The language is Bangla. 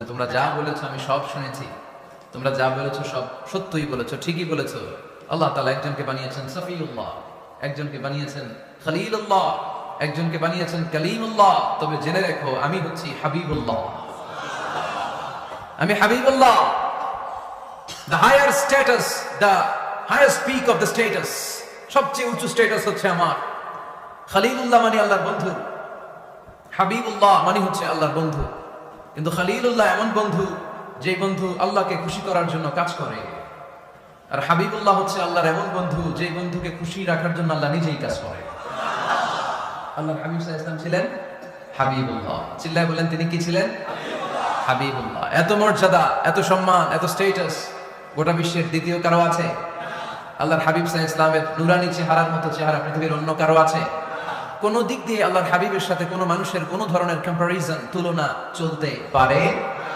তোমরা যা বলেছো আমি সব শুনেছি, তোমরা যা বলেছো সব সত্যই বলেছো, ঠিকই বলেছো। আল্লাহ তাআলা একজনকে বানিয়েছেন সফিউল্লাহ, একজনকে বানিয়েছেন খলিলুল্লাহ, একজনকে বানিয়েছেন কালিমুল্লাহ। তবে জেনে রেখো আমি হচ্ছি হাবিবুল্লাহ, আমি Habibullah. The higher status, the highest peak of the status, সবচেয়ে উঁচু স্ট্যাটাস হচ্ছে আমার। খলিলুল্লাহ মানে আল্লাহর বন্ধু, হাবিবুল্লাহ মানে হচ্ছে আল্লাহর বন্ধু। কিন্তু খলিলুল্লাহ এমন বন্ধু যে বন্ধু আল্লাহকে খুশি করার জন্য কাজ করে, আর হাবিবুল্লাহ হচ্ছে আল্লাহর এমন বন্ধু যে বন্ধুকে খুশি রাখার জন্য আল্লাহ নিজেই কাজ করে। আল্লাহর হাবিব সাল্লাল্লাহু আলাইহি ওয়াসাল্লাম ছিলেন হাবিবুল্লাহ। চিল্লায় বলেন তিনি কি ছিলেন? হাবিবুল্লাহ। এত মর্যাদা, এত সম্মান, এত স্ট্যাটাস গোটা বিশ্বের দ্বিতীয় কারো আছে? আল্লাহর হাবিব সাল্লাল্লাহু আলাইহি ওয়াসাল্লামের নুরানি চেহারার মতো চেহারা পৃথিবীর অন্য কারো আছে? কোন দিক দিয়ে আল্লাহর হাবিবের সাথে কোনো মানুষের কোনো ধরনের কম্পারিজন, তুলনা চলতে পারে?